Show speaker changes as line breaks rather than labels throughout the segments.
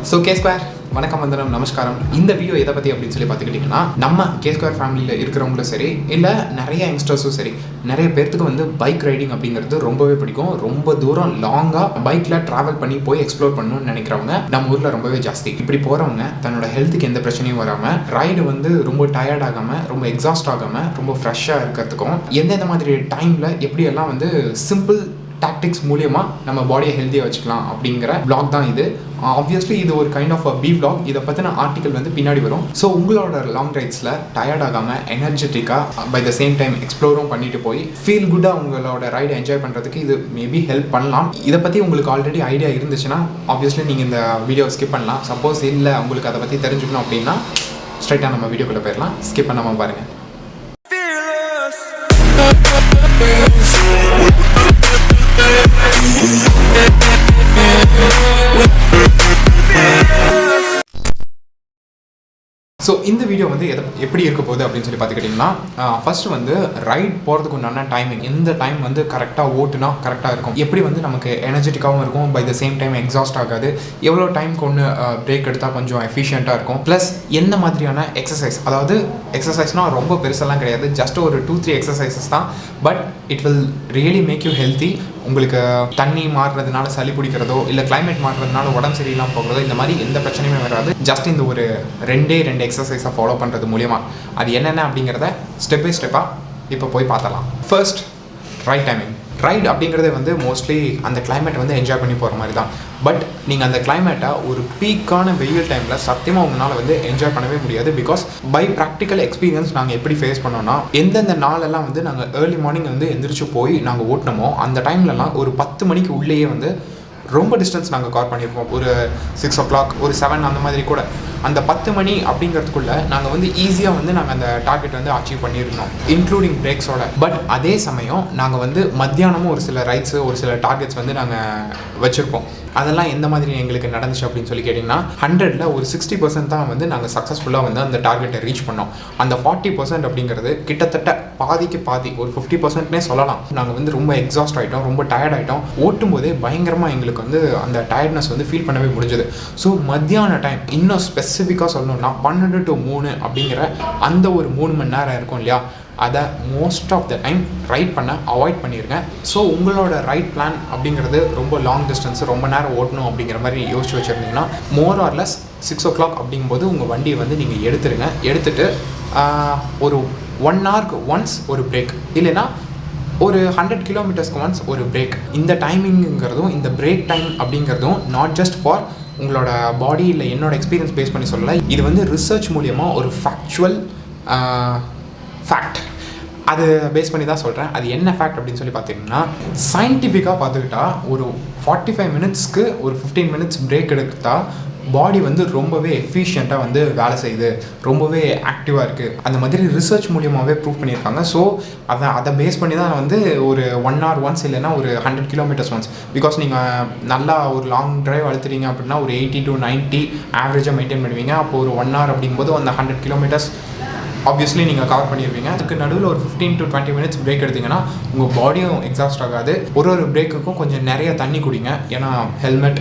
So K square வணக்கம் வந்தனம் நமஸ்காரம். இந்த வீடியோ எதை பற்றி அப்படின்னு சொல்லி பார்த்துக்கிட்டிங்கன்னா, நம்ம கே ஸ்கொயர் ஃபேமிலியில் இருக்கிறவங்களும் சரி, இல்லை நிறைய யங்ஸ்டர்ஸும் சரி, நிறைய பேர்த்துக்கு வந்து பைக் ரைடிங் அப்படிங்கிறது ரொம்பவே பிடிக்கும். ரொம்ப தூரம் லாங்காக பைக்கில் ட்ராவல் பண்ணி போய் எக்ஸ்ப்ளோர் பண்ணணும்னு நினைக்கிறவங்க நம்ம ஊரில் ரொம்பவே ஜாஸ்தி. இப்படி போகிறவங்க தன்னோட ஹெல்த்துக்கு எந்த பிரச்சனையும் வராமல், ரைடு வந்து ரொம்ப டயர்ட் ஆகாமல், ரொம்ப எக்ஸாஸ்ட் ஆகாமல், ரொம்ப ஃப்ரெஷ்ஷாக இருக்கிறதுக்கும் எந்தெந்த மாதிரி டைமில் எப்படியெல்லாம் வந்து சிம்பிள் டாக்டிக்ஸ் மூலியமாக நம்ம பாடியை ஹெல்த்தியாக வச்சுக்கலாம் அப்படிங்கிற பிளாக் தான் இது. ஆப்வியஸ்லி இது ஒரு கைண்ட் ஆஃப் பி பிளாக். இதை பற்றின ஆர்டிக்கல் வந்து பின்னாடி வரும். ஸோ உங்களோட லாங் ரைட்ஸில் டயர்ட் ஆகாமல் எனர்ஜெட்டிக்காக பை த சேம் டைம் எக்ஸ்ப்ளோரும் பண்ணிட்டு போய் ஃபீல் குட்டாக உங்களோட ரைடை என்ஜாய் பண்ணுறதுக்கு இது மேபி ஹெல்ப் பண்ணலாம். இதை பற்றி உங்களுக்கு ஆல்ரெடி ஐடியா இருந்துச்சுன்னா ஆப்வியஸ்லி நீங்கள் இந்த வீடியோ ஸ்கிப் பண்ணலாம். சப்போஸ் இல்லை உங்களுக்கு அதை பற்றி தெரிஞ்சுக்கணும் அப்படின்னா ஸ்ட்ரைட்டாக நம்ம வீடியோக்குள்ளே போயிடலாம். ஸ்கிப் பண்ணாமல் பாருங்கள். ஸோ இந்த வீடியோ வந்து எப்படி இருக்க போகுது அப்படின்னு சொல்லி பார்த்துக்கிட்டிங்கன்னா, ஃபர்ஸ்ட் வந்து ரைட் போகிறதுக்கு உண்டான டைமிங், எந்த டைம் வந்து கரெக்டாக ஓட்டுனா கரெக்டாக இருக்கும், எப்படி வந்து நமக்கு எனர்ஜெட்டிக்காகவும் இருக்கும், by the same time exhaust ஆகாது, எவ்வளோ டைம்க்கு ஒன்று பிரேக் எடுத்தால் கொஞ்சம் எஃபிஷியண்ட்டாக இருக்கும், ப்ளஸ் எந்த மாதிரியான எக்ஸசைஸ், அதாவது எக்ஸசைஸ்னால் ரொம்ப பெருசெல்லாம் கிடையாது, ஜஸ்ட் ஒரு 2-3 எக்ஸசைசஸ் தான், but it will really make you healthy. உங்களுக்கு தண்ணி மாறுறதுனால சளி பிடிக்கிறதோ, இல்லை கிளைமேட் மாறுறதுனால உடம்பு சரியில்லாமல் போகிறதோ, இந்த மாதிரி எந்த பிரச்சனையுமே வராது. ஜஸ்ட் இந்த ஒரு 2 எக்ஸசைஸை ஃபாலோ பண்ணுறது மூலிமா அது என்னென்ன அப்படிங்கிறத ஸ்டெப் பை ஸ்டெப்பாக இப்போ போய் பார்த்தலாம். First, right timing. ரைட் அப்படிங்கிறத வந்து மோஸ்ட்லி அந்த கிளைமேட்டை வந்து என்ஜாய் பண்ணி போகிற மாதிரி தான். பட் நீங்கள் அந்த கிளைமேட்டை ஒரு பீக்கான வெயில் டைமில் சத்தியமாக உங்களால் வந்து என்ஜாய் பண்ணவே முடியாது. பிகாஸ் பை ப்ராக்டிக்கல் எக்ஸ்பீரியன்ஸ் நாங்கள் எப்படி ஃபேஸ் பண்ணோன்னா, எந்தெந்த நாளெல்லாம் வந்து நாங்கள் ஏர்லி மார்னிங் வந்து எந்திரிச்சு போய் நாங்கள் ஓட்டினோமோ அந்த டைம்லலாம் ஒரு 10 மணிக்கு உள்ளேயே வந்து ரொம்ப டிஸ்டன்ஸ் நாங்கள் கவர் பண்ணியிருப்போம். ஒரு 6 o'clock, ஒரு 7 அந்த மாதிரி கூட. அந்த 10 மணி அப்படிங்கிறதுக்குள்ளே நாங்கள் வந்து ஈஸியாக வந்து நாங்கள் அந்த டார்கெட் வந்து அச்சீவ் பண்ணியிருந்தோம், இன்க்ளூடிங் பிரேக்ஸோட. பட் அதே சமயம் நாங்கள் வந்து மத்தியானமும் ஒரு சில ரைட்ஸு, ஒரு சில டார்கெட்ஸ் வந்து நாங்கள் வச்சுருப்போம். அதெல்லாம் எந்த மாதிரி எங்களுக்கு நடந்துச்சு அப்படின்னு சொல்லி கேட்டிங்கன்னா, 100ல் ஒரு 60% தான் வந்து நாங்கள் சக்ஸஸ்ஃபுல்லாக வந்து அந்த டார்கெட்டை ரீச் பண்ணோம். அந்த 40% அப்படிங்கிறது கிட்டத்தட்ட பாதிக்கு பாதி, ஒரு 50%னே சொல்லலாம். நாங்கள் வந்து ரொம்ப எக்ஸாஸ்ட் ஆகிட்டோம், ரொம்ப டயர்ட் ஆகிட்டோம். ஓட்டும் போதே பயங்கரமாக எங்களுக்கு வந்து அந்த டயர்ட்னஸ் வந்து ஃபீல் பண்ணவே முடிஞ்சது. ஸோ மத்தியான டைம், இன்னும் ஸ்பெசிஃபிக்காக சொல்லணும்னா 12 to 3 அப்படிங்கிற அந்த ஒரு 3 மணி நேரம் இருக்கும் இல்லையா, அதை most of the time write பண்ண அவாய்ட் பண்ணியிருக்கேன். ஸோ உங்களோட ரைட் பிளான் அப்படிங்கிறது ரொம்ப லாங் டிஸ்டன்ஸ், ரொம்ப நேரம் ஓட்டணும் அப்படிங்கிற மாதிரி யோசிச்சு வச்சுருந்தீங்கன்னா, மோர் ஆர் லெஸ் 6 o'clock அப்படிங்கும்போது உங்கள் வண்டியை வந்து நீங்கள் எடுத்துருங்க. எடுத்துகிட்டு ஒரு 1 hourக்கு ஒன்ஸ் ஒரு பிரேக், இல்லைன்னா ஒரு 100 kilometers ஒன்ஸ் ஒரு பிரேக். இந்த டைமிங்கிறதும் இந்த பிரேக் டைம் அப்படிங்கிறதும் நாட் ஜஸ்ட் ஃபார் உங்களோட பாடி, இல்லை என்னோட எக்ஸ்பீரியன்ஸ் பேஸ் பண்ணி சொல்லலை. இது வந்து ரிசர்ச் மூலியமாக ஒரு ஃபேக்ட் அது பேஸ் பண்ணி தான் சொல்கிறேன். அது என்ன ஃபேக்ட் அப்படின்னு சொல்லி பார்த்தீங்கன்னா, சயின்டிஃபிக்காக பார்த்துக்கிட்டா ஒரு 45 minutesக்கு ஒரு 15 minutes பிரேக் எடுத்தால் பாடி வந்து ரொம்பவே எஃபிஷியண்ட்டாக வந்து வேலை செய்யுது, ரொம்பவே ஆக்டிவாக இருக்குது. அந்த மாதிரி ரிசர்ச் மூலியமாகவே ப்ரூவ் பண்ணியிருக்காங்க. ஸோ அதை பேஸ் பண்ணி தான் வந்து ஒரு 1 hour ஒன்ஸ், இல்லைன்னா ஒரு 100 kilometers ஒன்ஸ். பிகாஸ் நீங்கள் நல்லா ஒரு லாங் ட்ரைவ் அழுத்துறீங்க அப்படின்னா ஒரு 80 to 90 ஆவரேஜாக மெயின்டைன் பண்ணுவீங்க. அப்போ ஒரு 1 hour அப்படிங்கும்போது அந்த 100 kilometers ஆப்வியஸ்லி நீங்கள் கவர் பண்ணிடுவீங்க. அதுக்கு நடுவில் ஒரு 15 to 20 minutes பிரேக் எடுத்திங்கன்னா உங்கள் பாடியும் எக்ஸாஸ்ட் ஆகாது. ஒரு பிரேக்குக்கும் கொஞ்சம் நிறைய தண்ணி குடிங்க. ஏன்னா ஹெல்மெட்,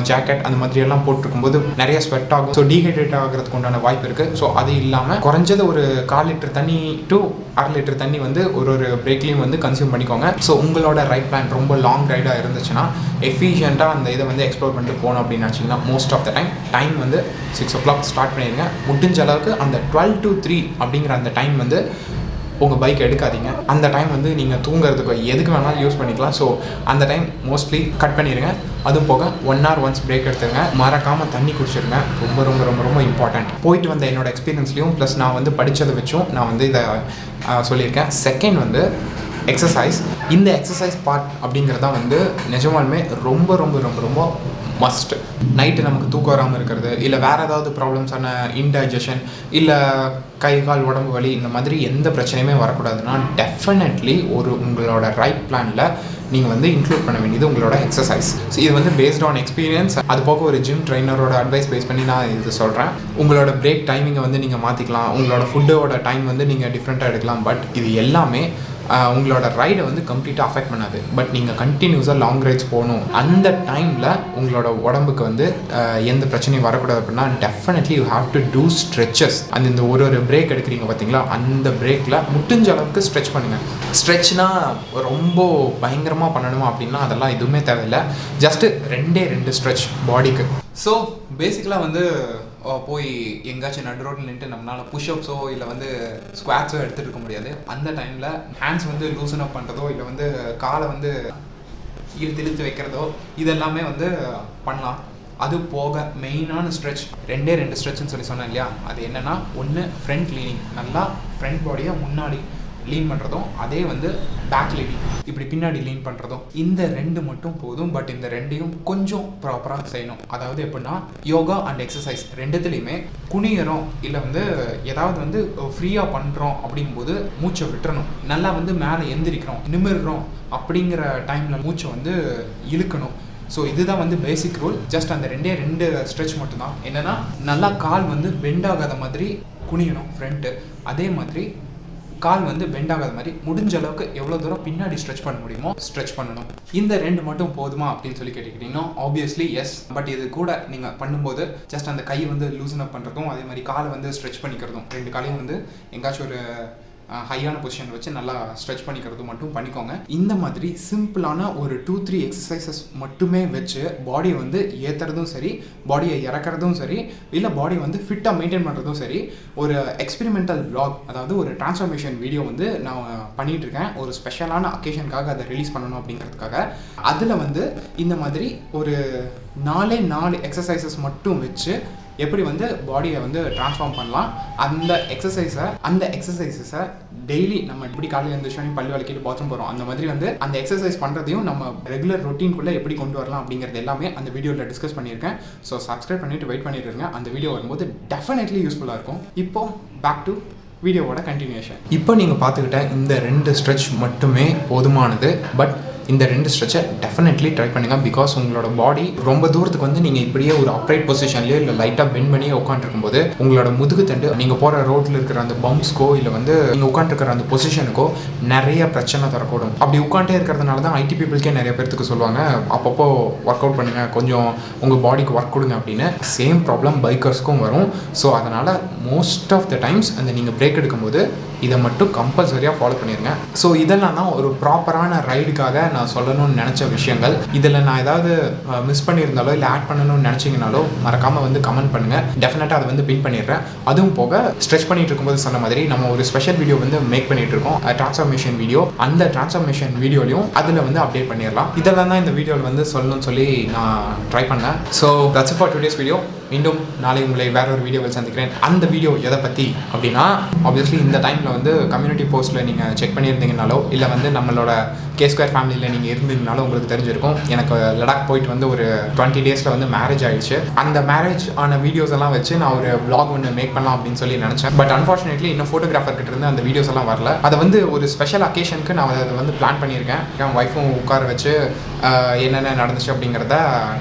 ஜாக்கெட் அந்த மாதிரியெல்லாம் போட்டிருக்கும்போது நிறைய ஸ்வெட் ஆகும். ஸோ டீஹைட்ரேட் ஆகிறதுக்கு உண்டான வாய்ப்பு இருக்குது. ஸோ அது இல்லாமல் குறைஞ்சது ஒரு 1/4 லிட்டர் தண்ணி to 1/2 லிட்டர் தண்ணி வந்து ஒரு பிரேக்லேயும் வந்து கன்சியூம் பண்ணிக்கோங்க. ஸோ உங்களோட ரைட் பிளான் ரொம்ப லாங் ரைடாக இருந்துச்சுன்னா, எஃபிஷியண்ட்டாக அந்த இதை வந்து எக்ஸ்ப்ளோர் பண்ணிட்டு போகணும் அப்படின்னு நினச்சிங்கன்னா, மோஸ்ட் ஆஃப் த டைம் வந்து 6 o'clock ஸ்டார்ட் பண்ணிடுங்க. முடிஞ்ச அளவுக்கு அந்த 12 to 3 அப்படிங்கிற அந்த டைம் வந்து உங்கள் பைக் எடுக்காதீங்க. அந்த டைம் வந்து நீங்கள் தூங்குறதுக்கு எதுக்கு வேணாலும் யூஸ் பண்ணிக்கலாம். ஸோ அந்த டைம் மோஸ்ட்லி கட் பண்ணிடுங்க. அதுவும் போக 1 hour ஒன்ஸ் பிரேக் எடுத்துருங்க. மறக்காமல் தண்ணி குடிச்சிருங்க. ரொம்ப ரொம்ப ரொம்ப ரொம்ப இம்பார்ட்டண்ட். போயிட்டு வந்த என்னோட எக்ஸ்பீரியன்ஸ்லையும் ப்ளஸ் நான் வந்து படித்ததை வச்சும் நான் வந்து இதை சொல்லியிருக்கேன். செகண்ட் வந்து எக்ஸசைஸ். இந்த எக்ஸசைஸ் பார்ட் அப்படிங்கிறதான் வந்து நிஜமாலுமே ரொம்ப ரொம்ப ரொம்ப ரொம்ப மஸ்ட். நைட்டு நமக்கு தூக்கம் வராமல் இருக்கிறது, இல்லை வேறு ஏதாவது ப்ராப்ளம்ஸான இன்டைஜஷன், இல்லை கை கால் உடம்பு வலி, இந்த மாதிரி எந்த பிரச்சனையுமே வரக்கூடாதுன்னா டெஃபினெட்லி உங்களோட ரைட் பிளானில் நீங்கள் வந்து இன்க்ளூட் பண்ண வேண்டியது உங்களோட எக்ஸசைஸ். ஸோ இது வந்து பேஸ்ட் ஆன் எக்ஸ்பீரியன்ஸ். அது போக ஒரு ஜிம் ட்ரைனரோட அட்வைஸ் பேஸ் பண்ணி நான் இது சொல்கிறேன். உங்களோட பிரேக் டைமிங்கை வந்து நீங்கள் மாற்றிக்கலாம். உங்களோட ஃபுட்டோட டைம் வந்து நீங்கள் டிஃப்ரெண்ட்டாக எடுக்கலாம். பட் இது எல்லாமே உங்களோட ரைடை வந்து கம்ப்ளீட்டாக அஃபெக்ட் பண்ணாது. பட் நீங்கள் கண்டினியூஸாக லாங் ரைட்ஸ் போகணும், அந்த டைமில் உங்களோட உடம்புக்கு வந்து எந்த பிரச்சனையும் வரக்கூடாது அப்படின்னா definitely you have to do stretches. அந்த இந்த ஒரு பிரேக் எடுக்கிறீங்க பார்த்தீங்களா, அந்த பிரேக்கில் முடிஞ்ச அளவுக்கு ஸ்ட்ரெச் பண்ணுங்கள். ஸ்ட்ரெச்னால் ரொம்ப பயங்கரமாக பண்ணணுமா அப்படின்னா அதெல்லாம் எதுவுமே தேவையில்லை. ஜஸ்ட்டு 2 ஸ்ட்ரெச் பாடிக்கு. ஸோ பேசிக்கலாக வந்து போய் எங்காச்சும் நடு ரோட்டில் நின்று நம்மளால் புஷ்அப்ஸோ இல்லை வந்து ஸ்குவாட்ஸோ எடுத்துகிட்டு இருக்க முடியாது. அந்த டைமில் ஹேண்ட்ஸ் வந்து லூசன் அப் பண்ணுறதோ இல்லை வந்து காலை வந்து இழுத்து வைக்கிறதோ இதெல்லாமே வந்து பண்ணலாம். அது போக மெயினான ஸ்ட்ரெச் 2 ஸ்ட்ரெச்னு சொன்னேன் இல்லையா, அது என்னென்னா ஒன்று ஃப்ரண்ட் லீனிங், நல்லா ஃப்ரண்ட் பாடியை முன்னாடி லீன் பண்ணுறதும், அதே வந்து பேக் லீனிங் இப்படி பின்னாடி லீன் பண்ணுறதும். இந்த 2 மட்டும் போதும். பட் இந்த 2ஐயும் கொஞ்சம் ப்ராப்பராக செய்யணும். அதாவது எப்படின்னா யோகா அண்ட் எக்ஸசைஸ் 2த்துலேயுமே குனியறோம் இல்லை வந்து ஏதாவது வந்து ஃப்ரீயாக பண்ணுறோம் அப்படிங்கும்போது மூச்சை விட்டுறணும். நல்லா வந்து மேலே எந்திரிக்கிறோம், நிமிர்றோம் அப்படிங்கிற டைமில் மூச்சை வந்து இழுக்கணும். ஸோ இதுதான் வந்து பேசிக் ரூல். ஜஸ்ட் அந்த 2 ஸ்ட்ரெச் மட்டும்தான். என்னென்னா நல்லா கால் வந்து பெண்ட் ஆகாத மாதிரி குனியணும் ஃப்ரண்ட்டு, அதே மாதிரி கால் வந்து பெண்ட் ஆகாத மாதிரி முடிஞ்ச அளவுக்கு எவ்வளோ தூரம் பின்னாடி ஸ்ட்ரெச் பண்ண முடியுமோ ஸ்ட்ரெச் பண்ணணும். இந்த 2 மட்டும் போதுமா அப்படின்னு சொல்லி கேட்டுக்கிட்டீங்கன்னா ஆப்வியஸ்லி எஸ். பட் இது கூட நீங்கள் பண்ணும்போது ஜஸ்ட் அந்த கை வந்து லூசன் அப் பண்ணுறதும், அதே மாதிரி காலை வந்து ஸ்ட்ரெச் பண்ணிக்கிறதும், 2 காலையும் வந்து எங்காச்சும் ஒரு ஹையான பொசிஷன் வச்சு நல்லா ஸ்ட்ரெச் பண்ணிக்கிறது மட்டும் பண்ணிக்கோங்க. இந்த மாதிரி சிம்பிளான ஒரு 2-3 எக்ஸசைசஸ் மட்டுமே வச்சு பாடியை வந்து ஏற்றுறதும் சரி, பாடியை இறக்குறதும் சரி, இல்லை பாடியை வந்து ஃபிட்டாக மெயின்டைன் பண்ணுறதும் சரி, ஒரு எக்ஸ்பெரிமெண்டல் vlog, அதாவது ஒரு டிரான்ஸ்ஃபர்மேஷன் வீடியோ வந்து நான் பண்ணிகிட்ருக்கேன். ஒரு ஸ்பெஷலான அக்கேஷனுக்காக அதை ரிலீஸ் பண்ணணும் அப்படிங்கிறதுக்காக. அதில் வந்து இந்த மாதிரி ஒரு 4 எக்ஸசைசஸ் மட்டும் வச்சு எப்படி வந்து பாடியை வந்து ட்ரான்ஸ்ஃபார்ம் பண்ணலாம், அந்த எக்ஸசைசஸை டெய்லி நம்ம எப்படி காலையில் எழுந்திரிச்சோன்னு பல்லு விளக்கிட்டு பாத்ரூம் போகிறோம், அந்த மாதிரி வந்து அந்த எக்ஸசைஸ் பண்ணுறதையும் நம்ம ரெகுலர் ரொட்டீன்குள்ளே எப்படி கொண்டு வரலாம் அப்படிங்கிறது எல்லாமே அந்த வீடியோவில் டிஸ்கஸ் பண்ணியிருக்கேன். ஸோ சப்ஸ்கிரைப் பண்ணிவிட்டு வெயிட் பண்ணிட்டு இருங்க. அந்த வீடியோ வரும்போது டெஃபினெட்லி யூஸ்ஃபுல்லாக இருக்கும். இப்போ பேக் டு வீடியோவோட கண்டினியூஷன். இப்போ நீங்கள் பார்த்துக்கிட்ட இந்த 2 ஸ்ட்ரெச் மட்டுமே போதுமானது. பட் இந்த 2 ஸ்ட்ரெச்சை டெஃபினெட்லி ட்ரை பண்ணுங்கள். பிகாஸ் உங்களோட பாடி ரொம்ப தூரத்துக்கு வந்து நீங்கள் இப்படியே ஒரு அப்ரைட் பொசிஷன்லேயே இல்லை லைட்டாக பெண்ட் பண்ணியே உட்காந்துருக்கும்போது உங்களோட முதுகு தண்டு நீங்கள் போகிற ரோட்டில் இருக்கிற அந்த பம்ப்ஸ்க்கோ இல்லை வந்து நீங்கள் உட்காந்துருக்கிற அந்த பொசிஷனுக்கோ நிறைய பிரச்சனை தரக்கூடும். அப்படி உட்காண்டே இருக்கிறதுனால தான் ஐடி பீப்புளுக்கே நிறைய பேர்த்துக்கு சொல்லுவாங்க அப்பப்போ ஒர்க் அவுட் பண்ணுங்கள், கொஞ்சம் உங்கள் பாடிக்கு ஒர்க் கொடுங்க அப்படின்னு. சேம் ப்ராப்ளம் பைக்கர்ஸ்க்கும் வரும். ஸோ அதனால் மோஸ்ட் ஆஃப் த டைம்ஸ் அந்த நீங்கள் பிரேக் எடுக்கும்போது இதை மட்டும் கம்பல்சரியாக ஃபாலோ பண்ணிடுங்க. ஸோ இதெல்லாம் தான் ஒரு ப்ராப்பரான ரைடுக்காக நான் சொல்லணும்னு நினச்ச விஷயங்கள். இதில் நான் ஏதாவது மிஸ் பண்ணியிருந்தாலோ இல்லை ஆட் பண்ணணும்னு நினச்சிங்கனாலோ மறக்காமல் வந்து கமெண்ட் பண்ணுங்கள். டெஃபினட்டாக அதை வந்து பின் பண்ணிடுறேன். அதுவும் போக ஸ்ட்ரெச் பண்ணிட்டு இருக்கும்போது சொன்ன மாதிரி நம்ம ஒரு ஸ்பெஷல் வீடியோ வந்து மேக் பண்ணிட்டு இருக்கோம், டிரான்ஸ்ஃபர்மேஷன் வீடியோ. அந்த டிரான்ஸ்ஃபர்மேஷன் வீடியோலையும் அதில் வந்து அப்டேட் பண்ணிடலாம். இதெல்லாம் தான் இந்த வீடியோவில் வந்து சொல்லணும்னு சொல்லி நான் ட்ரை பண்ணேன். So that's for today's video. மீண்டும் நாளை உங்களை வேற ஒரு வீடியோவில் சந்திக்கிறேன். அந்த வீடியோ எதை பற்றி அப்படின்னா ஆப்வியஸ்லி இந்த டைமில் வந்து கம்யூனிட்டி போஸ்ட்டில் நீங்கள் செக் பண்ணியிருந்தீங்கனாலோ இல்லை வந்து நம்மளோட K2 ஃபேமிலியில் நீங்கள் இருந்தீங்கனாலும் உங்களுக்கு தெரிஞ்சிருக்கும். எனக்கு லடாக் போயிட்டு வந்து ஒரு 20 டேஸில் வந்து மேரேஜ் ஆகிடுச்சு. அந்த மேரேஜ் ஆன வீடியோஸ் எல்லாம் வச்சு நான் ஒரு vlog ஒன்று மேக் பண்ணலாம் அப்படின்னு சொல்லி நினச்சேன். பட் அன்ஃபார்ச்சுனேட்லி இன்னும் ஃபோட்டோகிராஃபர் கிட்ட இருந்து அந்த வீடியோஸ் எல்லாம் வரல. அதை வந்து ஒரு ஸ்பெஷல் அக்கேஷனுக்கு நான் அதை வந்து பிளான் பண்ணியிருக்கேன். என் ஒய்ஃபும் உட்கார வச்சு என்னென்ன நடந்துச்சு அப்படிங்கிறத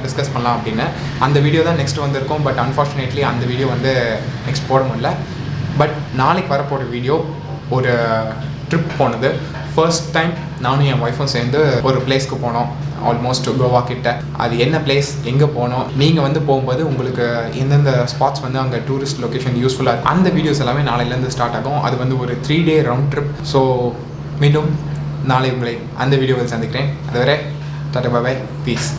டிஸ்கஸ் பண்ணலாம் அப்படின்னு. அந்த வீடியோ தான் நெக்ஸ்ட் வந்திருக்கும். பட் அன்ஃபார்ச்சுனேட்லி அந்த வீடியோ வந்து நெக்ஸ்ட் போட முடியல. பட் நாளைக்கு வரப்போகிற வீடியோ ஒரு ட்ரிப் போனது. ஃபர்ஸ்ட் டைம் நானும் என் ஒய்ஃபும் சேர்ந்து ஒரு பிளேஸ்க்கு போனோம், ஆல்மோஸ்ட் கோவா கிட்ட. அது என்ன பிளேஸ், எங்கே போனோம், நீங்கள் வந்து போகும்போது உங்களுக்கு எந்தெந்த ஸ்பாட்ஸ் வந்து அங்கே டூரிஸ்ட் லொக்கேஷன் யூஸ்ஃபுல்லாக இருக்கும், அந்த வீடியோஸ் எல்லாமே நாளையிலேருந்து ஸ்டார்ட் ஆகும். அது வந்து ஒரு 3 டே ரவுண்ட் ட்ரிப். ஸோ மீண்டும் நாளை உங்களை அந்த வீடியோவில் சந்திக்கிறேன். அதுவரை டாடா பை பை, பீஸ்.